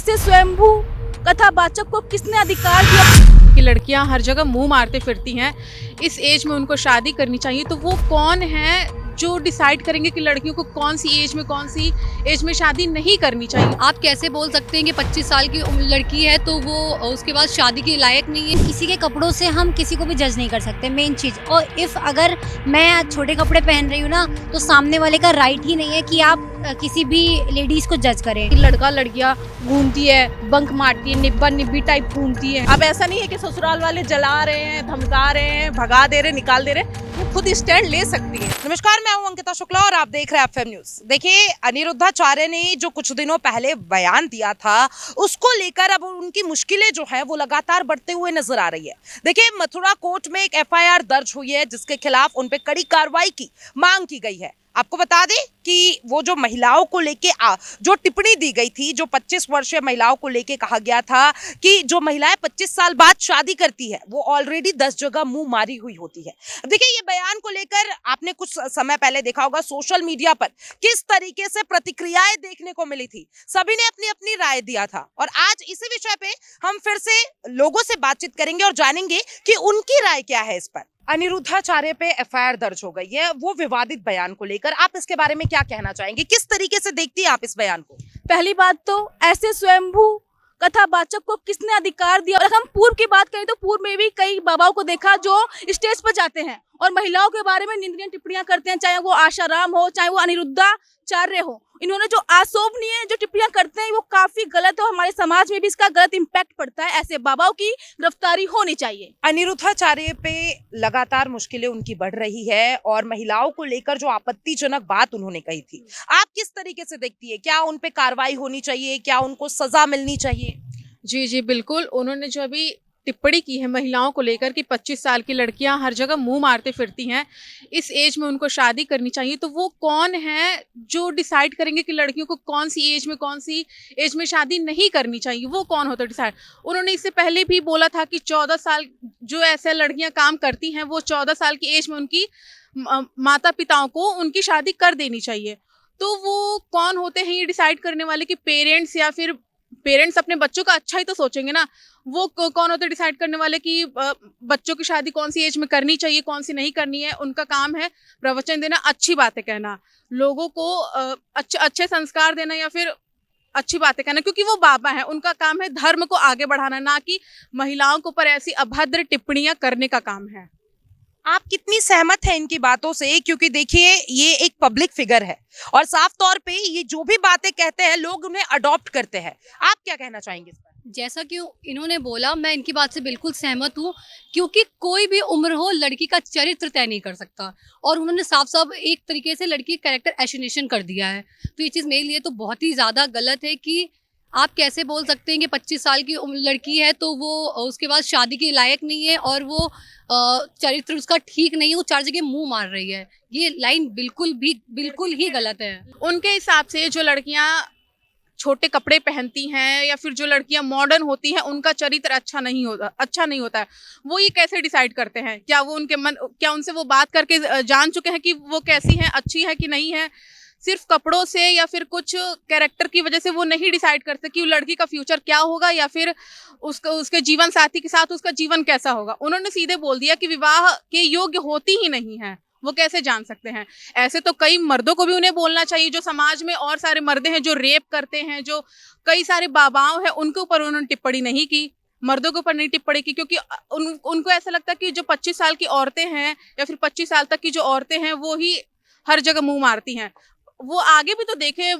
ऐसे स्वयंभू कथावाचक को किसने अधिकार दिया कि लड़कियां हर जगह मुंह मारते फिरती हैं, इस एज में उनको शादी करनी चाहिए। तो वो कौन है जो डिसाइड करेंगे कि लड़कियों को कौन सी एज में शादी नहीं करनी चाहिए। आप कैसे बोल सकते हैं कि 25 साल की लड़की है तो वो उसके बाद शादी के लायक नहीं है। किसी के कपड़ों से हम किसी को भी जज नहीं कर सकते, मेन चीज़। और इफ़ अगर मैं छोटे कपड़े पहन रही हूँ ना, तो सामने वाले का राइट ही नहीं है कि आप किसी भी लेडीज़ को जज करें। लड़का लड़कियां घूमती है, बंक मारती है, निब्बा निब्बी टाइप घूमती है। अब ऐसा नहीं है कि ससुराल वाले जला रहे हैं, धमका रहे हैं, भगा दे रहे, निकाल दे रहे, वो खुद स्टैंड ले सकती है। नमस्कार, मैं हूं अंकिता शुक्ला और आप देख रहे हैं एफएम न्यूज। देखिए, अनिरुद्धाचार्य ने जो कुछ दिनों पहले बयान दिया था, उसको लेकर अब उनकी मुश्किलें जो है वो लगातार बढ़ते हुए नजर आ रही है। देखिए, मथुरा कोर्ट में एक एफआईआर दर्ज हुई है जिसके खिलाफ उन पे कड़ी कार्रवाई की मांग की गई है। आपको बता दें कि वो जो महिलाओं को लेके जो टिप्पणी दी गई थी, जो 25 वर्षीय महिलाओं को लेके कहा गया था कि जो महिलाएं 25 साल बाद शादी करती है वो ऑलरेडी 10 जगह मुंह मारी हुई होती है। देखिए, ये बयान को लेकर आपने कुछ समय पहले देखा होगा सोशल मीडिया पर किस तरीके से प्रतिक्रियाएं देखने को मिली थी। सभी ने अपनी अपनी राय दिया था और आज इसी विषय पे हम फिर से लोगों से बातचीत करेंगे और जानेंगे कि उनकी राय क्या है इस पर। अनिरुद्धाचार्य पे एफआईआर दर्ज हो गई है वो विवादित बयान को लेकर, आप इसके बारे में क्या कहना चाहेंगे? किस तरीके से देखती हैं आप इस बयान को? पहली बात तो ऐसे स्वयंभू कथावाचक को किसने अधिकार दिया। और हम पूर्व की बात करें तो पूर्व में भी कई बाबाओं को देखा जो स्टेज पर जाते हैं और महिलाओं के बारे में निंदनीय टिप्पणियां करते हैं, चाहे वो आशाराम हो, चाहे वो अनिरुद्धाचार्य हो। इन्होंने जो अशोभनीय जो टिप्पणियां करते हैं वो काफी गलत है। हमारे समाज में भी इसका गलत इम्पैक्ट पड़ता है। ऐसे बाबाओं की गिरफ्तारी होनी चाहिए। अनिरुद्धाचार्य पे लगातार मुश्किलें उनकी बढ़ रही है और महिलाओं को लेकर जो आपत्तिजनक बात उन्होंने कही थी, आप किस तरीके से देखती है? क्या उन पे कार्रवाई होनी चाहिए? क्या उनको सजा मिलनी चाहिए? जी बिल्कुल। उन्होंने जो अभी टिप्पणी की है महिलाओं को लेकर कि 25 साल की लड़कियां हर जगह मुंह मारते फिरती हैं, इस एज में उनको शादी करनी चाहिए। तो वो कौन है जो डिसाइड करेंगे कि लड़कियों को कौन सी एज में शादी नहीं करनी चाहिए। वो कौन होता है डिसाइड? उन्होंने इससे पहले भी बोला था कि 14 साल जो ऐसे लड़कियां काम करती हैं वो 14 साल की एज में उनकी माता पिताओं को उनकी शादी कर देनी चाहिए। तो वो कौन होते हैं ये डिसाइड करने वाले कि पेरेंट्स, या फिर पेरेंट्स अपने बच्चों का अच्छा ही तो सोचेंगे ना। वो कौन होते डिसाइड करने वाले कि बच्चों की शादी कौन सी एज में करनी चाहिए, कौन सी नहीं करनी है। उनका काम है प्रवचन देना, अच्छी बातें कहना, लोगों को अच्छे संस्कार देना या फिर अच्छी बातें कहना, क्योंकि वो बाबा है। उनका काम है धर्म को आगे बढ़ाना, ना कि महिलाओं के ऊपर ऐसी अभद्र टिप्पणियां करने का काम है। आप कितनी सहमत हैं इनकी बातों से? क्योंकि देखिए, ये एक पब्लिक फिगर है और साफ तौर पे ये जो भी बातें कहते हैं लोग उन्हें अडॉप्ट करते हैं। आप क्या कहना चाहेंगे इस पर? जैसा कि इन्होंने बोला, मैं इनकी बात से बिल्कुल सहमत हूँ, क्योंकि कोई भी उम्र हो लड़की का चरित्र तय नहीं कर सकता। और उन्होंने साफ साफ एक तरीके से लड़की का कैरेक्टर एसिनेशन कर दिया है। तो ये चीज़ मेरे लिए तो बहुत ही ज़्यादा गलत है कि आप कैसे बोल सकते हैं कि 25 साल की लड़की है तो वो उसके बाद शादी के लायक नहीं है और वो चरित्र उसका ठीक नहीं है, वो 4 जगह मुंह मार रही है। ये लाइन बिल्कुल ही गलत है। उनके हिसाब से जो लड़कियां छोटे कपड़े पहनती हैं या फिर जो लड़कियां मॉडर्न होती हैं उनका चरित्र अच्छा नहीं होता है। वो ये कैसे डिसाइड करते हैं? क्या उनसे वो बात करके जान चुके हैं कि वो कैसी हैं, अच्छी है कि नहीं है? सिर्फ कपड़ों से या फिर कुछ कैरेक्टर की वजह से वो नहीं डिसाइड करते कि लड़की का फ्यूचर क्या होगा या फिर उसके जीवन साथी के साथ उसका जीवन कैसा होगा। उन्होंने सीधे बोल दिया कि विवाह के योग्य होती ही नहीं है। वो कैसे जान सकते हैं? ऐसे तो कई मर्दों को भी उन्हें बोलना चाहिए, जो समाज में और सारे मर्द हैं जो रेप करते हैं, जो कई सारे बाबाओं हैं, उनके ऊपर उन्होंने टिप्पणी नहीं की, मर्दों के ऊपर नहीं टिप्पणी की, क्योंकि उनको ऐसा लगता है कि जो 25 साल की औरतें हैं या फिर 25 साल तक की जो औरतें हैं वो ही हर जगह मुंह मारती हैं। वो आगे भी तो देखे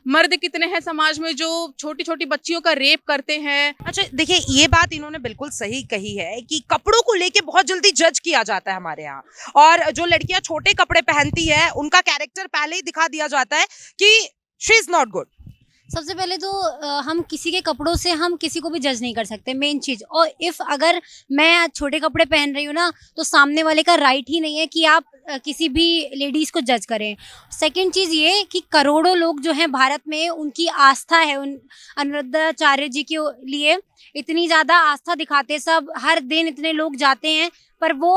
मर्द कितने हैं समाज में जो छोटी छोटी बच्चियों का रेप करते हैं। अच्छा, देखिए, ये बात इन्होंने बिल्कुल सही कही है कि कपड़ों को लेके बहुत जल्दी जज किया जाता है हमारे यहाँ, और जो लड़कियां छोटे कपड़े पहनती है उनका कैरेक्टर पहले ही दिखा दिया जाता है कि शी इज नॉट गुड। सबसे पहले तो हम किसी के कपड़ों से हम किसी को भी जज नहीं कर सकते, मेन चीज़। और इफ़ अगर मैं छोटे कपड़े पहन रही हूँ ना, तो सामने वाले का राइट ही नहीं है कि आप किसी भी लेडीज़ को जज करें। सेकंड चीज़ ये कि करोड़ों लोग जो हैं भारत में, उनकी आस्था है उन अनिरुद्धाचार्य जी के लिए, इतनी ज़्यादा आस्था दिखाते, सब हर दिन इतने लोग जाते हैं पर वो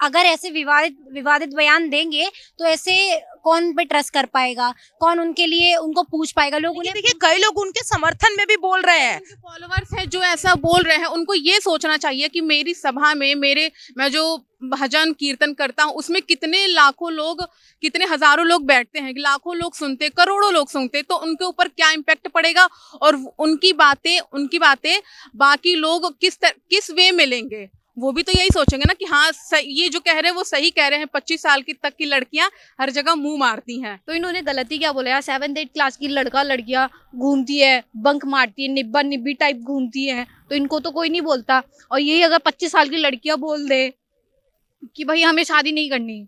अगर ऐसे विवादित बयान देंगे तो ऐसे कौन पे ट्रस्ट कर पाएगा, कौन उनके लिए उनको पूछ पाएगा। लोग उन्हें देखिए कई लोग उनके समर्थन में भी बोल रहे हैं। उनके फॉलोअर्स हैं जो ऐसा बोल रहे हैं, उनको ये सोचना चाहिए कि मेरी सभा में मैं जो भजन कीर्तन करता हूँ उसमें कितने लाखों लोग, कितने हजारों लोग बैठते हैं, लाखों लोग सुनते, करोड़ों लोग सुनते, तो उनके ऊपर क्या इम्पैक्ट पड़ेगा और उनकी बातें बाकी लोग किस वे में लेंगे। वो भी तो यही सोचेंगे ना कि हाँ ये जो कह रहे हैं वो सही कह रहे हैं। 25 साल की तक की लड़कियां हर जगह मुंह मारती हैं। तो इन्होंने गलती क्या बोला यार, 7th-8th क्लास की लड़कियां घूमती है, बंक मारती है, निब्बा निब्बी टाइप घूमती है, तो इनको तो कोई नहीं बोलता। और यही अगर 25 साल की लड़कियां बोल दे कि भाई हमें शादी नहीं करनी,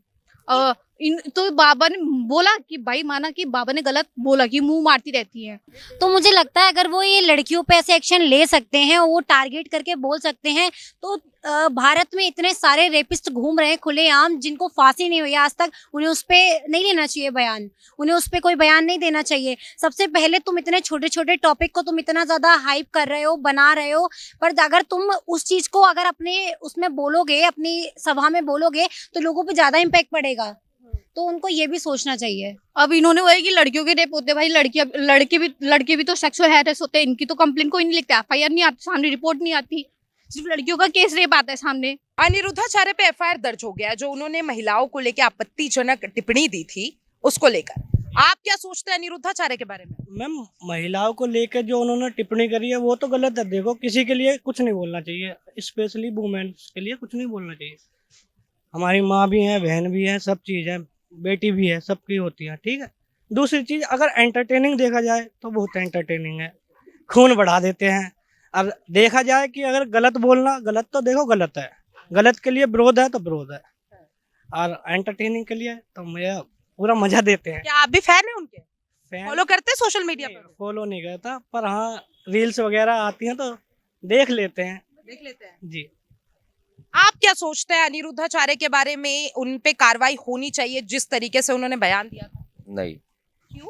तो बाबा ने बोला कि भाई माना कि बाबा ने गलत बोला कि मुंह मारती रहती है। तो मुझे लगता है अगर वो ये लड़कियों पे ऐसे एक्शन ले सकते हैं, वो टारगेट करके बोल सकते हैं, तो भारत में इतने सारे रेपिस्ट घूम रहे हैं खुलेआम जिनको फांसी नहीं हुई आज तक, उन्हें उस पर नहीं लेना चाहिए बयान, उन्हें उस पर कोई बयान नहीं देना चाहिए। सबसे पहले तुम इतने छोटे छोटे टॉपिक को तुम इतना ज़्यादा हाइप कर रहे हो, बना रहे हो, पर अगर तुम उस चीज़ को अगर अपने उसमें बोलोगे, अपनी सभा में बोलोगे, तो लोगों पर ज़्यादा इम्पैक्ट पड़ेगा। तो उनको ये भी सोचना चाहिए। अब इन्होंने वही कि लड़कियों के रेप होते हैं, भाई लड़के भी तो सेक्सुअल हैरेस होते हैं, इनकी तो कंप्लेंट कोई नहीं लिखता, FIR नहीं आती, सामने रिपोर्ट नहीं आती, सिर्फ लड़कियों का केस रेप आता है सामने। अनिरुद्धाचार्य पे FIR दर्ज हो गया, जो उन्होंने महिलाओं को लेकर आपत्तिजनक टिप्पणी दी थी उसको लेकर। आप क्या सोचते हैं अनिरुद्धाचार्य के बारे में? मैम, महिलाओं को लेकर जो उन्होंने टिप्पणी करी है वो तो गलत है। देखो, किसी के लिए कुछ नहीं बोलना चाहिए, स्पेशली वुमेन्स के लिए कुछ नहीं बोलना चाहिए। हमारी माँ भी है, बहन भी है, सब चीज़ है, बेटी भी है, सबकी होती है, ठीक है। दूसरी चीज़, अगर एंटरटेनिंग देखा जाए तो बहुत एंटरटेनिंग है, खून बढ़ा देते हैं। अब देखा जाए कि अगर गलत बोलना, गलत तो देखो गलत है, गलत के लिए विरोध है तो विरोध है, और एंटरटेनिंग के लिए तो मुझे पूरा मजा देते हैं। क्या आप भी फैन हैं उनके? फैन फॉलो करते हैं सोशल मीडिया पर? फॉलो नहीं करता, पर हाँ रील्स वगैरह आती हैं तो देख लेते हैं। देख लेते हैं। जी, आप क्या सोचते हैं अनिरुद्धाचार्य के बारे में? उन पे कार्रवाई होनी चाहिए जिस तरीके से उन्होंने बयान दिया था? नहीं। क्यों?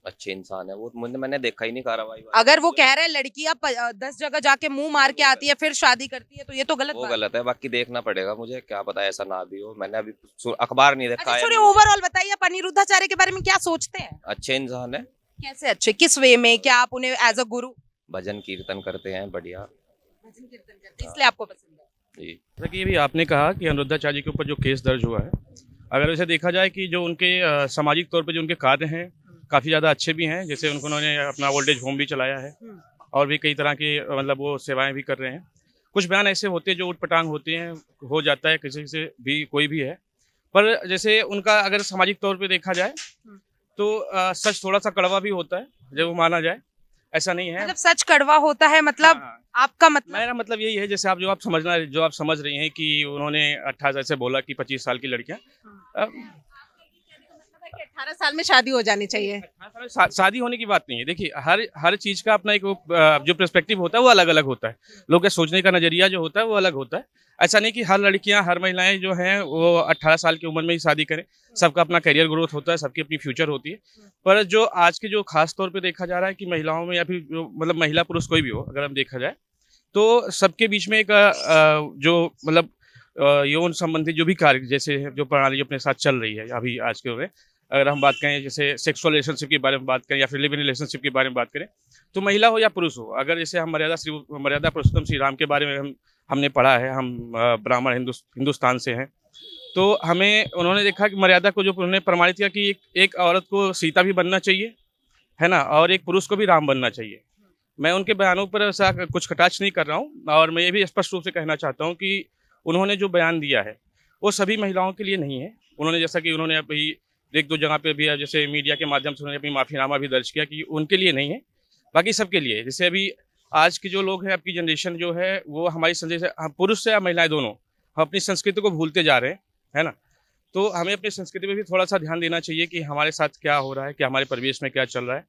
अच्छे इंसान है वो, मैंने देखा ही नहीं कार्रवाई। अगर वो कह रहे हैं लड़कियां 10 जगह जाके मुंह मार के आती है फिर शादी करती है, तो ये तो गलत वो बात है। गलत है, बाकी देखना पड़ेगा। मुझे क्या पता, ऐसा ना भी हो, मैंने अभी अखबार नहीं देखा अच्छा है। छोड़िए, ओवरऑल बताइए आप अनिरुद्धाचार्य के बारे में क्या सोचते हैं? अच्छे इंसान है, कैसे अच्छे, किस वे में? क्या आप उन्हें एज अ गुरु भजन कीर्तन करते हैं, बढ़िया। भजन कीर्तन करते हैं इसलिए आपको पसंद है? जी। जैसा कि अभी आपने कहा कि अनिरुद्धाचार्य के ऊपर जो केस दर्ज हुआ है, अगर वैसे देखा जाए कि जो उनके सामाजिक तौर पे जो उनके कार्य हैं काफ़ी ज़्यादा अच्छे भी हैं। जैसे उन्होंने अपना ओल्ड एज होम भी चलाया है और भी कई तरह की मतलब वो सेवाएं भी कर रहे हैं। कुछ बयान ऐसे होते हैं जो उटपटांग होते हैं, हो जाता है किसी से भी, कोई भी है। पर जैसे उनका अगर सामाजिक तौर पे देखा जाए तो सच थोड़ा सा कड़वा भी होता है, जब वो माना जाए, ऐसा नहीं है। मतलब सच कड़वा होता है, मतलब हाँ, आपका मतलब? मेरा मतलब यही है, जैसे आप समझ रही हैं कि उन्होंने 18 से बोला कि 25 साल की लड़कियां, 18 साल में शादी हो जानी चाहिए। 18 साल शादी होने की बात नहीं है। देखिए, हर चीज़ का अपना एक जो पर्सपेक्टिव होता है वो अलग अलग होता है। लोग का सोचने का नज़रिया जो होता है वो अलग होता है। ऐसा नहीं कि हर लड़कियां, हर महिलाएं जो हैं वो 18 साल की उम्र में ही शादी करें। सबका अपना करियर ग्रोथ होता है, सबकी अपनी फ्यूचर होती है। पर जो आज के जो खास तौर पे देखा जा रहा है कि महिलाओं में या फिर मतलब महिला पुरुष कोई भी हो, अगर हम देखा जाए तो सबके बीच में एक जो मतलब यौन संबंधी जो भी कार्य, जैसे जो प्रणाली अपने साथ चल रही है अभी आज के दौर में, अगर हम बात करें जैसे सेक्सुअल रिलेशनशिप के बारे में बात करें या फिर लिव इन रिलेशनशिप के बारे में बात करें, तो महिला हो या पुरुष हो, अगर जैसे हम मर्यादा पुरुषोत्तम श्री राम के बारे में हमने पढ़ा है, हम ब्राह्मण हिंदुस्तान से हैं, तो हमें उन्होंने देखा कि मर्यादा को जो उन्होंने प्रमाणित किया कि एक औरत को सीता भी बनना चाहिए, है ना, और एक पुरुष को भी राम बनना चाहिए। मैं उनके बयानों पर ऐसा कुछ कटाक्ष नहीं कर रहा हूँ, और मैं ये भी स्पष्ट रूप से कहना चाहता हूँ कि उन्होंने जो बयान दिया है वो सभी महिलाओं के लिए नहीं है। उन्होंने जैसा कि उन्होंने अभी एक दो जगह पे भी जैसे मीडिया के माध्यम से उन्होंने अपनी माफ़ीनामा भी दर्ज किया कि उनके लिए नहीं है, बाकी सबके लिए। जैसे अभी आज के जो लोग हैं, आपकी जनरेशन जो है, वो हमारी संदेश, पुरुष से या महिलाएं दोनों, हम अपनी संस्कृति को भूलते जा रहे हैं, है ना। तो हमें अपनी संस्कृति पे भी थोड़ा सा ध्यान देना चाहिए कि हमारे साथ क्या हो रहा है, कि हमारे परिवेश में क्या चल रहा है,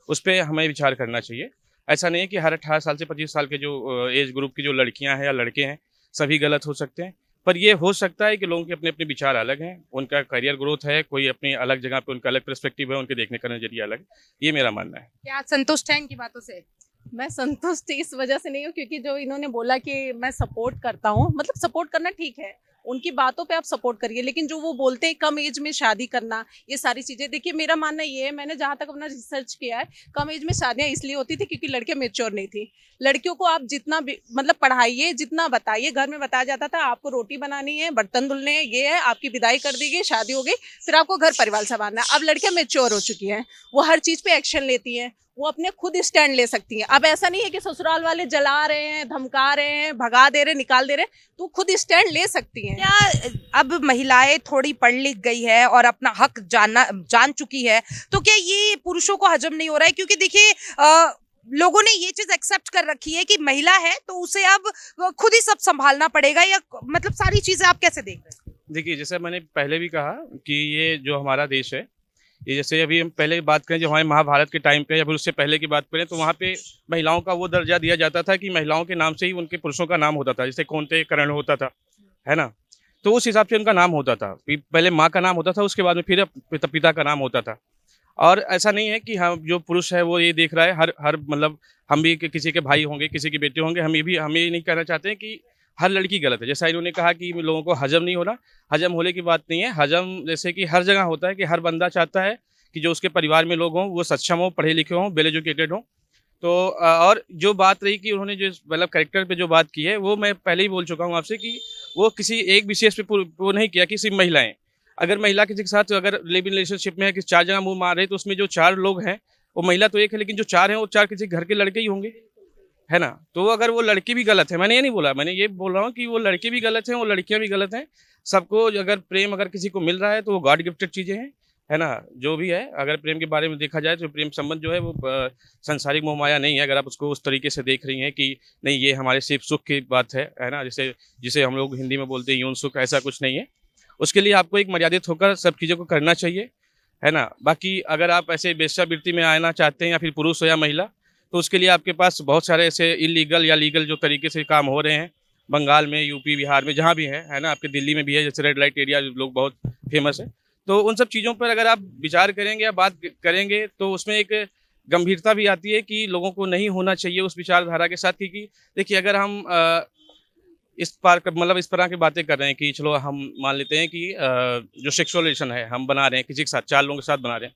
उस पर हमें विचार करना चाहिए। ऐसा नहीं है कि हर 18 साल से 25 साल के जो एज ग्रुप की जो लड़कियां हैं या लड़के हैं सभी गलत हो सकते हैं, पर ये हो सकता है कि लोगों के अपने अपने विचार अलग हैं, उनका करियर ग्रोथ है, कोई अपनी अलग जगह पे उनका अलग पर्सपेक्टिव है, उनके देखने का नजरिया अलग है। ये मेरा मानना है। क्या आप संतुष्ट हैं इनकी बातों से? मैं संतुष्ट इस वजह से नहीं हूँ क्योंकि जो इन्होंने बोला कि मैं सपोर्ट करता हूँ, मतलब सपोर्ट करना ठीक है, उनकी बातों पे आप सपोर्ट करिए, लेकिन जो वो बोलते हैं कम एज में शादी करना, ये सारी चीज़ें, देखिए मेरा मानना ये है, मैंने जहाँ तक अपना रिसर्च किया है, कम एज में शादियाँ इसलिए होती थी क्योंकि लड़कियाँ मेच्योर नहीं थी। लड़कियों को आप जितना भी मतलब पढ़ाइए, जितना बताइए, घर में बताया जाता था आपको रोटी बनानी है, बर्तन धुलने हैं, ये है, आपकी विदाई कर दी गई, शादी हो गई, फिर आपको घर परिवार संभालना है। अब लड़कियाँ मेच्योर हो चुकी हैं, वो हर चीज़ पे एक्शन लेती हैं, वो अपने खुद स्टैंड ले सकती हैं। अब ऐसा नहीं है कि ससुराल वाले जला रहे हैं, धमका रहे हैं, भगा दे रहे हैं, निकाल दे रहे हैं, तो खुद स्टैंड ले सकती हैं। क्या अब महिलाएं थोड़ी पढ़ लिख गई है और अपना हक जान चुकी है, तो क्या ये पुरुषों को हजम नहीं हो रहा है? क्योंकि देखिए लोगों ने ये चीज एक्सेप्ट कर रखी है कि महिला है तो उसे अब खुद ही सब संभालना पड़ेगा, या मतलब सारी चीजें आप कैसे देख रहे हैं? देखिए, जैसे मैंने पहले भी कहा कि ये जो हमारा देश है, ये जैसे अभी हम पहले बात करें जो हमारे महाभारत के टाइम पे या फिर उससे पहले की बात करें, तो वहाँ पे महिलाओं का वो दर्जा दिया जाता था कि महिलाओं के नाम से ही उनके पुरुषों का नाम होता था। जैसे कौनते कर्ण होता था, है ना, तो उस हिसाब से उनका नाम होता था। पहले माँ का नाम होता था, उसके बाद में फिर पिता का नाम होता था। और ऐसा नहीं है कि हम जो पुरुष है वो ये देख रहा है, हर मतलब हम भी किसी के भाई होंगे, किसी के बेटे होंगे, हम ये नहीं कहना चाहते हैं कि हर लड़की गलत है। जैसा इन्होंने कहा कि लोगों को हजम नहीं हो रहा, हजम होने की बात नहीं है। हजम जैसे कि हर जगह होता है कि हर बंदा चाहता है कि जो उसके परिवार में लोग हों वो सक्षम हों, पढ़े लिखे हों, वेल एजुकेटेड हों। तो और जो बात रही कि उन्होंने जो मतलब कैरेक्टर पे जो बात की है, वो मैं पहले ही बोल चुका हूँ आपसे कि वो किसी एक विशेष पे वो नहीं किया कि सिर्फ महिलाएं। अगर महिला किसी के साथ अगर लिव इन रिलेशनशिप में है कि 4 जगह मुंह मार रहे हैं, तो उसमें जो 4 लोग हैं वो महिला तो एक है, लेकिन जो 4 हैं वो 4 किसी घर के लड़के ही होंगे, है ना। तो अगर वो लड़की भी गलत है, मैंने ये नहीं बोला, मैंने ये बोल रहा हूँ कि वो लड़के भी गलत हैं, वो लड़कियाँ भी गलत हैं। सबको अगर प्रेम अगर किसी को मिल रहा है तो वो गॉड गिफ्टेड चीज़ें हैं, है ना। जो भी है, अगर प्रेम के बारे में देखा जाए तो प्रेम संबंध जो है वो संसारिक मोह माया नहीं है। अगर आप उसको उस तरीके से देख रही हैं कि नहीं ये हमारे सिर्फ सुख की बात है ना, जिसे हम लोग हिंदी में बोलते हैं यौन सुख, ऐसा कुछ नहीं है। उसके लिए आपको एक मर्यादित होकर सब चीज़ों को करना चाहिए, है ना। बाकी अगर आप ऐसे वेश्यावृत्ति में आना चाहते हैं, या फिर पुरुष हो या महिला, तो उसके लिए आपके पास बहुत सारे ऐसे इलीगल या लीगल जो तरीके से काम हो रहे हैं, बंगाल में, यूपी, बिहार में, जहाँ भी है ना, आपके दिल्ली में भी है, जैसे रेड लाइट एरिया लोग बहुत फेमस है। तो उन सब चीज़ों पर अगर आप विचार करेंगे या बात करेंगे तो उसमें एक गंभीरता भी आती है कि लोगों को नहीं होना चाहिए उस विचारधारा के साथ। क्योंकि देखिए, अगर हम इस तरह की बातें कर रहे हैं कि चलो हम मान लेते हैं कि जो सेक्सुअल रिलेशन है हम बना रहे हैं किसी के साथ, 4 लोगों के साथ बना रहे हैं,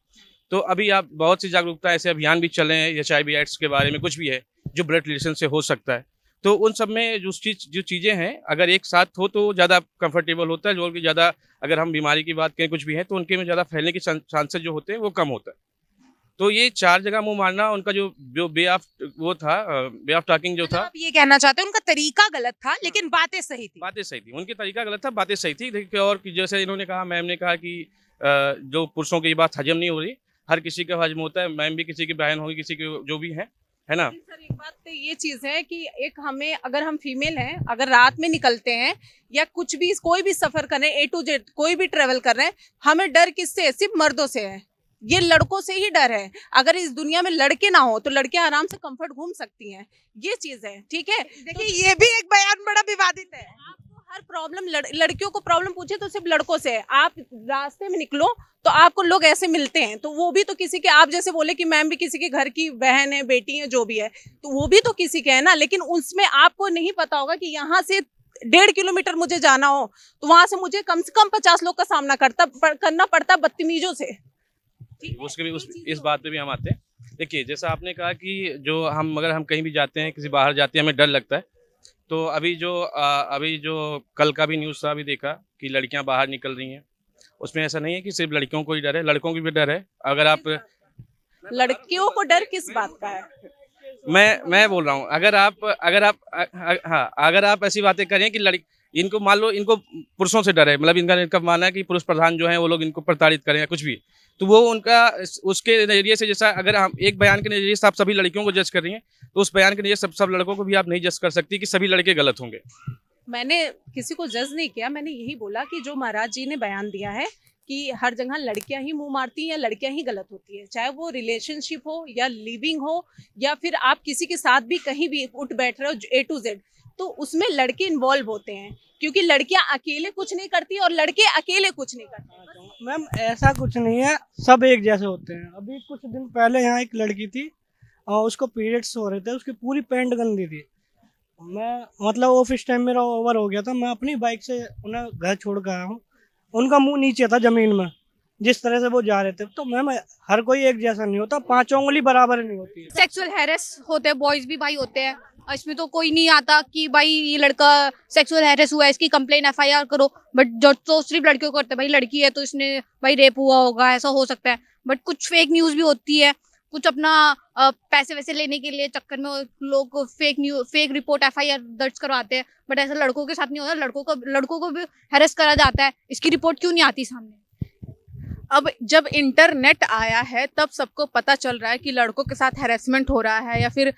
तो अभी आप बहुत सी जागरूकता ऐसे अभियान भी चले हैं, HIV एड्स के बारे में कुछ भी है जो ब्लड रिलेशन से हो सकता है। तो उन सब में जो चीज़ें हैं अगर एक साथ हो तो ज़्यादा कंफर्टेबल होता है। जो कि ज़्यादा अगर हम बीमारी की बात करें कुछ भी है तो उनके में ज़्यादा फैलने के चांसेस जो होते हैं वो कम होता है। तो ये 4 जगह मुंह मारना उनका जो वे ऑफ टॉकिंग जो था, आप ये कहना चाहते हैं उनका तरीका गलत था लेकिन बातें सही थी? बातें सही थी, उनकी तरीका गलत था, बातें सही थी। देखिए, और जैसे इन्होंने कहा, मैम ने कहा कि जो पुरुषों की ये बात हजम नहीं हो रही, हर किसी का हजम होता है। मैम भी किसी की बहन होगी, किसी की जो भी है ना। सर एक बात तो ये चीज है कि एक हमें, अगर हम फीमेल हैं, अगर रात में निकलते हैं या कुछ भी कोई भी सफर कर रहे हैं, A to Z कोई भी ट्रेवल कर रहे हैं, हमें डर किससे है? सिर्फ मर्दों से है, ये लड़कों से ही डर है। अगर इस दुनिया में लड़के ना हो तो लड़कियां आराम से कंफर्ट घूम सकती हैं, ये चीज है, ठीक है। देखिए ये भी एक बयान बड़ा विवादित है। आपको हर प्रॉब्लम लड़कियों को प्रॉब्लम पूछे तो सिर्फ लड़कों से है। आप रास्ते में निकलो तो आपको लोग ऐसे मिलते हैं, तो वो भी तो किसी के, आप जैसे बोले कि मैम भी किसी के घर की बहन है, बेटी है, जो भी है, तो वो भी तो किसी के है ना। लेकिन उसमें आपको नहीं पता होगा कि यहाँ से 1.5 किलोमीटर मुझे जाना हो तो वहां से मुझे कम से कम 50 लोग का सामना करना पड़ता बदतमीजों से। उसके भी इस बात पे भी हम आते हैं। देखिए, जैसा आपने कहा कि जो अगर हम कहीं भी जाते हैं, किसी बाहर जाते हैं, हमें डर लगता है। तो अभी जो कल का भी न्यूज़ था, अभी देखा कि लड़कियां बाहर निकल रही हैं। उसमें ऐसा नहीं है कि सिर्फ लड़कियों को ही डर है, लड़कों को भी डर है। अगर आप लड़कियों को डर किस बात का है? मैं बोल रहा हूँ, अगर आप ऐसी बातें करें कि इनको मान लो इनको पुरुषों से डर है, मतलब इनका मानना है कि पुरुष प्रधान जो है वो लोग इनको प्रताड़ित करें या कुछ भी, तो वो उनका उसके नज़रिए से, जैसा अगर हम एक बयान के नज़रिए से आप सभी लड़कियों को जज कर रही हैं, तो उस बयान के नज़रिए सब लड़कों को भी आप नहीं जज कर सकती कि सभी लड़के गलत होंगे। मैंने किसी को जज नहीं किया, मैंने यही बोला कि जो महाराज जी ने बयान दिया है कि हर जगह लड़कियां ही मुंह मारती हैं या लड़कियां ही गलत होती है, चाहे वो रिलेशनशिप हो या लिविंग हो या फिर आप किसी के साथ भी कहीं भी उठ बैठ रहे हो A to Z, तो उसमें लड़के इन्वॉल्व होते हैं, क्योंकि लड़कियां अकेले कुछ नहीं करती और लड़के अकेले कुछ नहीं करते। मैम ऐसा कुछ नहीं है, सब एक जैसे होते हैं। अभी कुछ दिन पहले यहाँ एक लड़की थी और उसको पीरियड्स हो रहे थे, उसकी पूरी पैंट गंदी थी। मैं मतलब ऑफिस टाइम मेरा ओवर हो गया था, मैं अपनी बाइक से उन्हें घर छोड़ कर आया हूँ। उनका मुंह नीचे था जमीन में, जिस तरह से वो जा रहे थे। तो मैम हर कोई एक जैसा नहीं होता, 5 उंगली बराबर नहीं होती है। सेक्सुअल हैरेस होते हैं, बॉयज भी भाई होते हैं। और इसमें तो कोई नहीं आता कि भाई ये लड़का सेक्सुअल हैरेस हुआ है, इसकी कंप्लेन एफआईआर करो। बट जो तो सिर्फ लड़कियों को करते हैं, भाई लड़की है तो इसने भाई रेप हुआ होगा, ऐसा हो सकता है। बट कुछ फेक न्यूज़ भी होती है, कुछ अपना पैसे वैसे लेने के लिए चक्कर में लोग फेक रिपोर्ट एफआईआर दर्ज करवाते हैं। बट ऐसा लड़कों के साथ नहीं होता, लड़कों को भी हैरेस करा जाता है। इसकी रिपोर्ट क्यों नहीं आती सामने? अब जब इंटरनेट आया है तब सबको पता चल रहा है कि लड़कों के साथ हैरेसमेंट हो रहा है, या फिर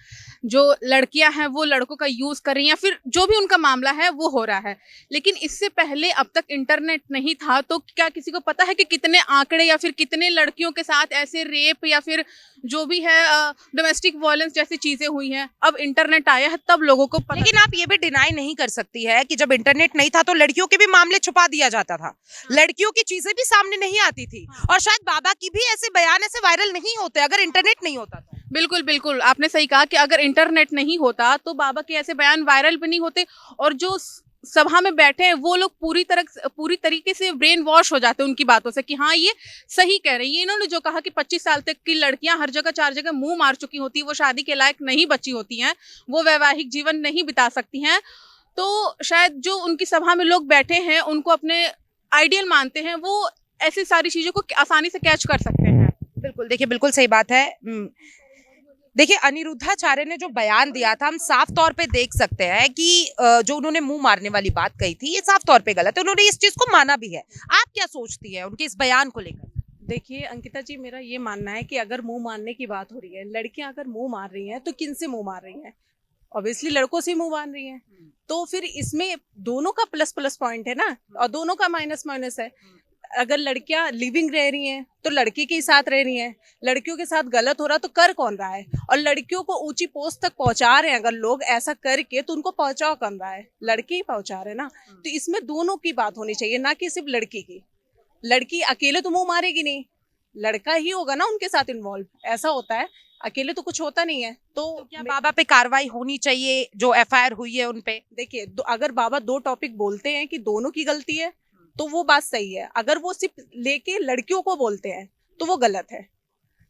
जो लड़कियां हैं वो लड़कों का यूज़ कर रही हैं, या फिर जो भी उनका मामला है वो हो रहा है। लेकिन इससे पहले अब तक इंटरनेट नहीं था, तो क्या किसी को पता है कि कितने आंकड़े या फिर कितने लड़कियों के साथ ऐसे रेप या फिर जो भी है डोमेस्टिक वायलेंस जैसी चीज़ें हुई हैं? अब इंटरनेट आया है तब लोगों को पता। लेकिन आप ये भी डिनाई नहीं कर सकती है कि जब इंटरनेट नहीं था तो लड़कियों के भी मामले छुपा दिया जाता था, लड़कियों की चीजें भी सामने नहीं आती थी, और शायद बाबा की भी ऐसे बयान ऐसे वायरल नहीं होते अगर इंटरनेट नहीं होता तो। बिल्कुल बिल्कुल, आपने सही कहा कि अगर इंटरनेट नहीं होता तो बाबा के ऐसे बयान वायरल भी नहीं होते, और जो सभा में बैठे हैं वो लोग पूरी तरीके से ब्रेन वॉश हो जाते हैं उनकी बातों से कि हाँ ये सही कह रही है। इन्होंने जो कहा कि 25 साल तक की लड़कियां हर जगह 4 जगह मुंह मार चुकी होती, वो शादी के लायक नहीं बची होती हैं, वो वैवाहिक जीवन नहीं बिता सकती हैं, तो शायद जो उनकी सभा में लोग बैठे हैं उनको अपने आइडियल मानते हैं, वो ऐसी सारी चीज़ों को आसानी से कैच कर सकते हैं। बिल्कुल, देखिए बिल्कुल सही बात है। देखिए अनिरुद्धाचार्य ने जो बयान दिया था, हम साफ तौर पे देख सकते हैं कि जो उन्होंने मुंह मारने वाली बात कही थी ये साफ तौर पे गलत है, उन्होंने इस चीज को माना भी है। आप क्या सोचती है उनके इस बयान को लेकर? देखिए अंकिता जी, मेरा ये मानना है कि अगर मुंह मारने की बात हो रही है, लड़कियां अगर मुंह मार रही हैं तो किन से मुंह मार रही हैं? ऑब्वियसली लड़कों से मुंह मार रही हैं। तो फिर इसमें दोनों का प्लस प्लस पॉइंट है ना, और दोनों का माइनस माइनस है। अगर लड़कियां लिविंग रह रही हैं तो लड़के के साथ रह रही हैं, लड़कियों के साथ गलत हो रहा तो कर कौन रहा है? और लड़कियों को ऊंची पोस्ट तक पहुंचा रहे हैं अगर लोग ऐसा करके, तो उनको पहुंचाओ कौन रहा है? लड़के ही पहुंचा रहे हैं ना। तो इसमें दोनों की बात होनी चाहिए, ना कि सिर्फ लड़की की। लड़की अकेले तो मुंह मारेगी नहीं, लड़का ही होगा ना उनके साथ इन्वॉल्व, ऐसा होता है, अकेले तो कुछ होता नहीं है। तो क्या बाबा पे कार्रवाई होनी चाहिए जो एफआईआर हुई है उनपे? देखिए अगर बाबा 2 टॉपिक बोलते हैं कि दोनों की गलती है तो वो बात सही है। अगर वो सिर्फ लेके लड़कियों को बोलते हैं तो वो गलत है।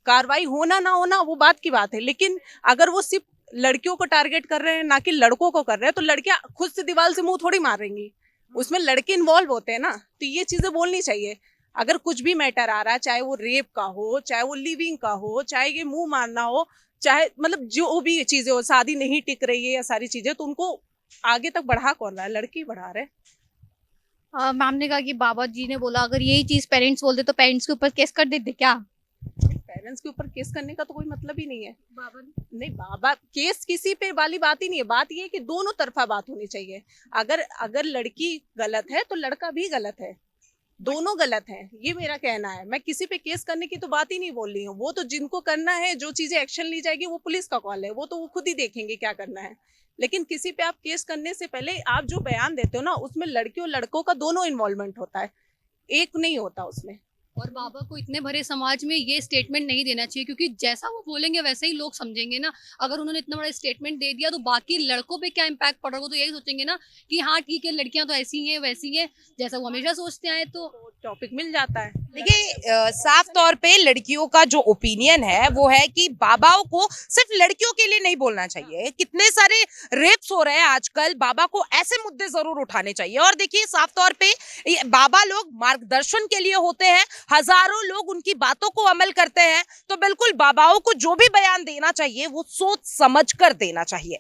कार्रवाई होना ना होना वो बात की बात है, लेकिन अगर वो सिर्फ लड़कियों को टारगेट कर रहे हैं ना कि लड़कों को कर रहे हैं, तो लड़कियां खुद से दीवार से मुंह थोड़ी मारेंगी, उसमें लड़के इन्वॉल्व होते हैं ना। तो ये चीजें बोलनी चाहिए। अगर कुछ भी मैटर आ रहा है, चाहे वो रेप का हो, चाहे वो लिविंग का हो, चाहे ये मुंह मारना हो, चाहे मतलब जो भी चीजें हो, शादी नहीं टिक रही है या सारी चीजें, तो उनको आगे तक बढ़ा कौन रहा है? लड़की बढ़ा रहे। मैम ने कहा कि बाबा जी ने बोला अगर यही चीज पेरेंट्स बोलते तो पेरेंट्स के ऊपर केस कर देते क्या? पेरेंट्स के ऊपर केस करने का तो कोई मतलब ही नहीं है। बाबा केस किसी पे वाली बात ही नहीं है। बात ये है कि दोनों तरफा बात होनी चाहिए। अगर लड़की गलत है तो लड़का भी गलत है, दोनों गलत हैं, ये मेरा कहना है। मैं किसी पे केस करने की तो बात ही नहीं बोल रही हूँ। वो तो जिनको करना है, जो चीजें एक्शन ली जाएगी वो पुलिस का कॉल है, वो तो वो खुद ही देखेंगे क्या करना है। लेकिन किसी पे आप केस करने से पहले आप जो बयान देते हो ना, उसमें लड़कियों लड़कों का दोनों इन्वॉल्वमेंट होता है, एक नहीं होता उसमें। और बाबा को इतने भरे समाज में ये स्टेटमेंट नहीं देना चाहिए, क्योंकि जैसा वो बोलेंगे वैसे ही लोग समझेंगे ना। अगर उन्होंने इतना बड़ा स्टेटमेंट दे दिया तो बाकी लड़कों पे क्या इम्पैक्ट पड़ रहा है? वो तो यही सोचेंगे ना कि हाँ ठीक है, लड़कियां तो ऐसी हैं वैसी हैं, जैसा वो हमेशा सोचते आए, तो टॉपिक मिल जाता है। देखिए साफ तौर पे लड़कियों का जो ओपिनियन है वो है कि बाबाओं को सिर्फ लड़कियों के लिए नहीं बोलना चाहिए। कितने सारे रेप्स हो रहे हैं आजकल, बाबा को ऐसे मुद्दे जरूर उठाने चाहिए। और देखिए साफ तौर पे बाबा लोग मार्गदर्शन के लिए होते हैं, हजारों लोग उनकी बातों को अमल करते हैं, तो बिल्कुल बाबाओं को जो भी बयान देना चाहिए वो सोच समझ कर देना चाहिए।